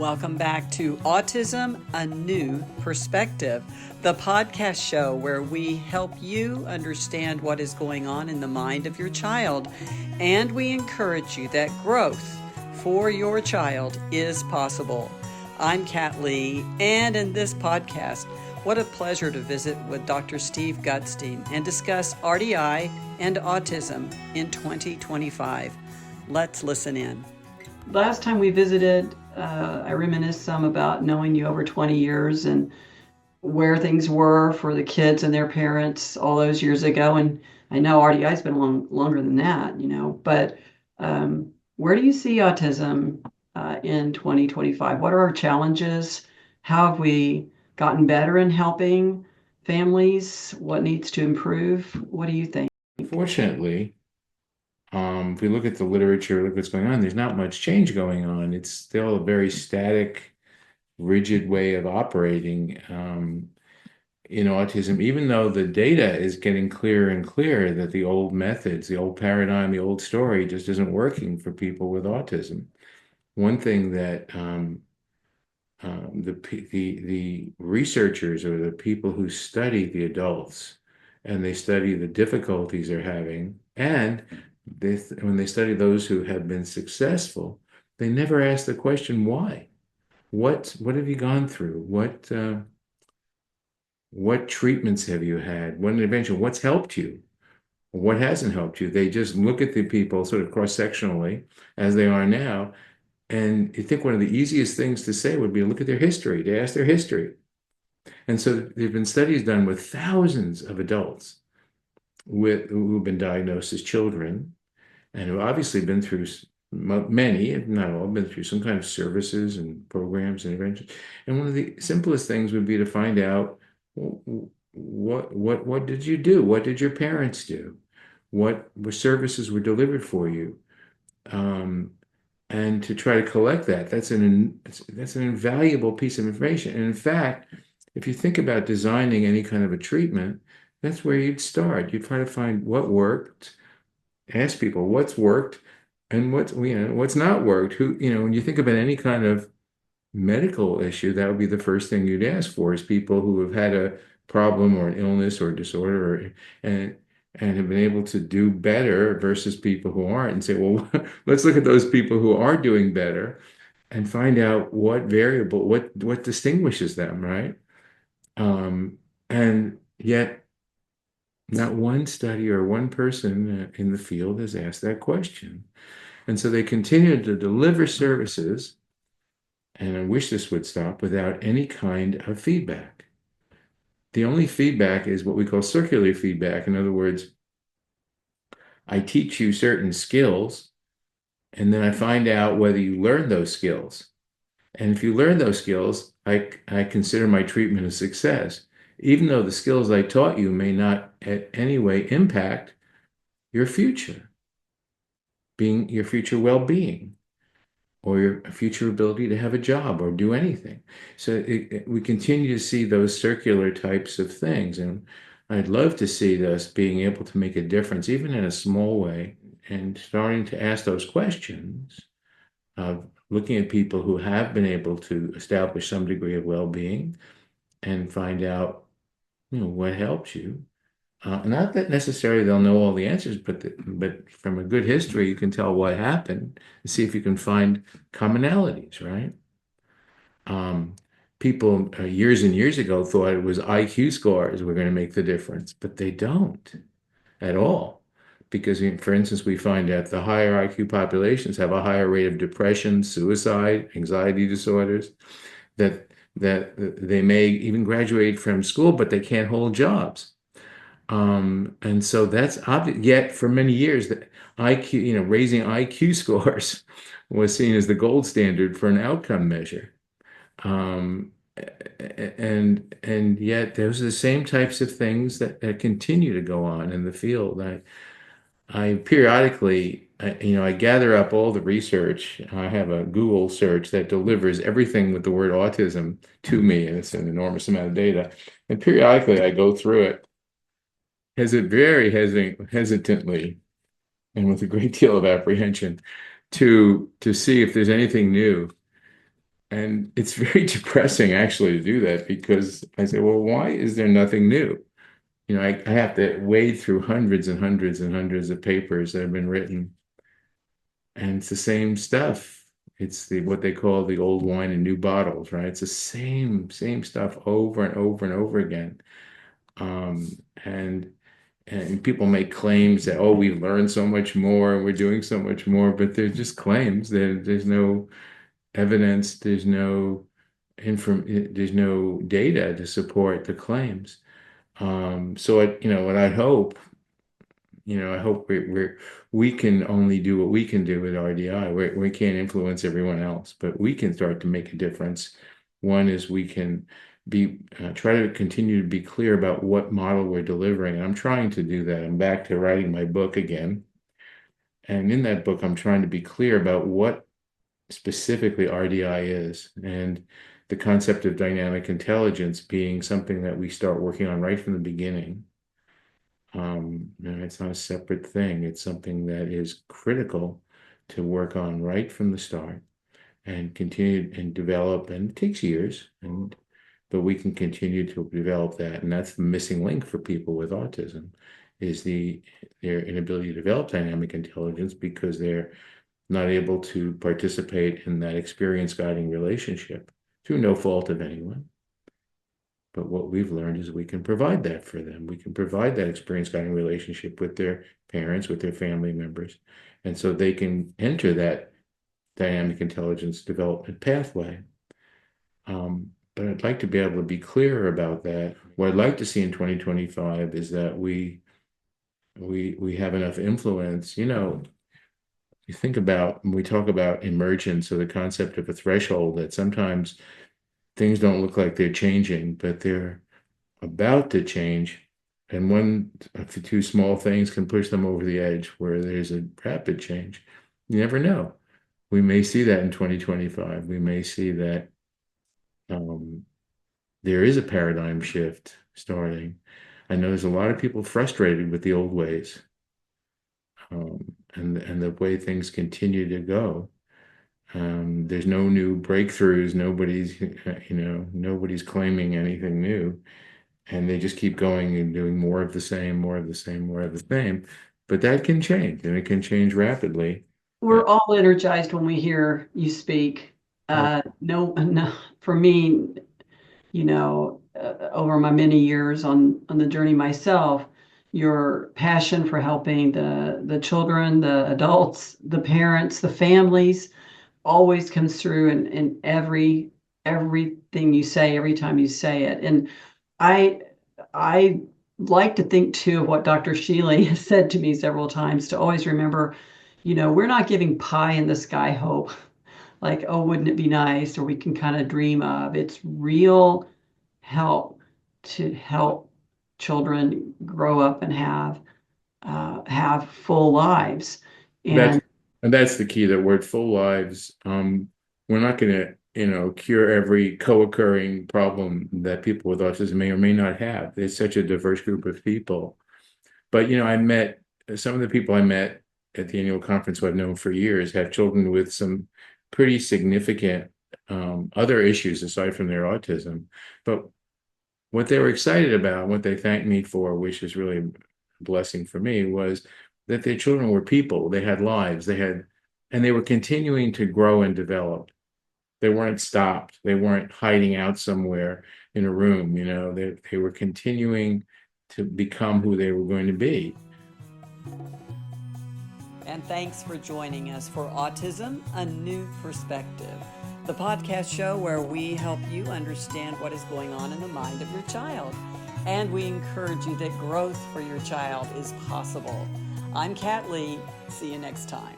Welcome back to Autism, A New Perspective, the podcast show where we help you understand what is going on in the mind of your child, and we encourage you that growth for your child is possible. I'm Kat Lee, and in this podcast, what a pleasure to visit with Dr. Steve Gutstein and discuss RDI and autism in 2025. Let's listen in. Last time we visited, I reminisced some about knowing you over 20 years and where things were for the kids and their parents all those years ago. And I know RDI's been longer than that, but where do you see autism in 2025? What are our challenges? How have we gotten better in helping families? What needs to improve? What do you think? Unfortunately, if we look at the literature, look what's going on, there's not much change going on. It's still a very static, rigid way of operating in autism, even though the data is getting clearer and clearer that the old methods, the old paradigm, the old story just isn't working for people with autism. One thing that the researchers or the people who study the adults and they study the difficulties they're having, and when they study those who have been successful, they never ask the question, why? What have you gone through? What treatments have you had? What intervention? What's helped you? What hasn't helped you? They just look at the people sort of cross-sectionally as they are now. And you think one of the easiest things to say would be look at their history, to ask their history. And so there have been studies done with thousands of adults who've been diagnosed as children and who obviously been through many, if not all, been through some kind of services and programs and interventions. And one of the simplest things would be to find out what did you do? What did your parents do? What services were delivered for you? And to try to collect that, that's an invaluable piece of information. And in fact, if you think about designing any kind of a treatment, that's where you'd start. You'd try to find what worked, ask people what's worked and what's not worked. When you think about any kind of medical issue, that would be the first thing you'd ask for is people who have had a problem or an illness or a disorder and have been able to do better versus people who aren't, and say, well, let's look at those people who are doing better and find out what variable, what distinguishes them, right? And yet not one study or one person in the field has asked that question. And so they continue to deliver services, and I wish this would stop, without any kind of feedback. The only feedback is what we call circular feedback. In other words, I teach you certain skills, and then I find out whether you learn those skills. And if you learn those skills, I consider my treatment a success, even though the skills I taught you may not in any way impact your future well-being, or your future ability to have a job or do anything. So we continue to see those circular types of things. And I'd love to see us being able to make a difference, even in a small way, and starting to ask those questions of looking at people who have been able to establish some degree of well-being and find out, what helps you. Not that necessarily they'll know all the answers, but from a good history, you can tell what happened and see if you can find commonalities, right? People years and years ago thought it was IQ scores were going to make the difference, but they don't at all. Because, for instance, we find that the higher IQ populations have a higher rate of depression, suicide, anxiety disorders, that they may even graduate from school, but they can't hold jobs. And so that's obvious. Yet for many years, that IQ, raising IQ scores was seen as the gold standard for an outcome measure. And yet those are the same types of things that continue to go on in the field. I periodically, I gather up all the research. I have a Google search that delivers everything with the word autism to me, and it's an enormous amount of data. And periodically I go through it very hesitantly and with a great deal of apprehension to see if there's anything new And it's very depressing actually to do that because I say, well, why is there nothing new? I have to wade through hundreds and hundreds and hundreds of papers that have been written, and it's the same stuff. It's what they call the old wine in new bottles, right? It's the same stuff over and over and over again. Um, and and people make claims that, oh, we've learned so much more and we're doing so much more, but they're just claims. There's no evidence, there's no data to support the claims. What I hope, I hope we can only do what we can do with RDI. We can't influence everyone else, but we can start to make a difference. One is we can try to continue to be clear about what model we're delivering. And I'm trying to do that. I'm back to writing my book again. And in that book, I'm trying to be clear about what specifically RDI is, and the concept of dynamic intelligence being something that we start working on right from the beginning. And it's not a separate thing. It's something that is critical to work on right from the start and continue and develop. And it takes years, but we can continue to develop that. And that's the missing link for people with autism, is their inability to develop dynamic intelligence because they're not able to participate in that experience guiding relationship through no fault of anyone. But what we've learned is we can provide that for them. We can provide that experience guiding relationship with their parents, with their family members. And so they can enter that dynamic intelligence development pathway. But I'd like to be able to be clearer about that. What I'd like to see in 2025 is that we have enough influence. You think about when we talk about emergence or the concept of a threshold, that sometimes things don't look like they're changing, but they're about to change. And one of the two small things can push them over the edge where there's a rapid change. You never know. We may see that in 2025. We may see that there is a paradigm shift starting. I know there's a lot of people frustrated with the old ways, and the way things continue to go. There's no new breakthroughs. Nobody's claiming anything new, and they just keep going and doing more of the same, more of the same, more of the same. But that can change, and it can change rapidly. We're all energized when we hear you speak. No, for me, over my many years on the journey myself, your passion for helping the children, the adults, the parents, the families always comes through in everything you say, every time you say it. And I like to think too of what Dr. Shealy has said to me several times, to always remember, we're not giving pie in the sky hope, like, oh, wouldn't it be nice, or we can kind of dream of. It's real help to help children grow up and have full lives. And That's the key, that word full lives. We're not going to, cure every co-occurring problem that people with autism may or may not have. There's such a diverse group of people. But, I met some of the people I met at the annual conference who I've known for years have children with some pretty significant other issues aside from their autism. But what they were excited about, what they thanked me for, which is really a blessing for me, was that their children were people. They had lives. And they were continuing to grow and develop. They weren't stopped. They weren't hiding out somewhere in a room. They were continuing to become who they were going to be. And thanks for joining us for Autism, A New Perspective, the podcast show where we help you understand what is going on in the mind of your child. And we encourage you that growth for your child is possible. I'm Kat Lee. See you next time.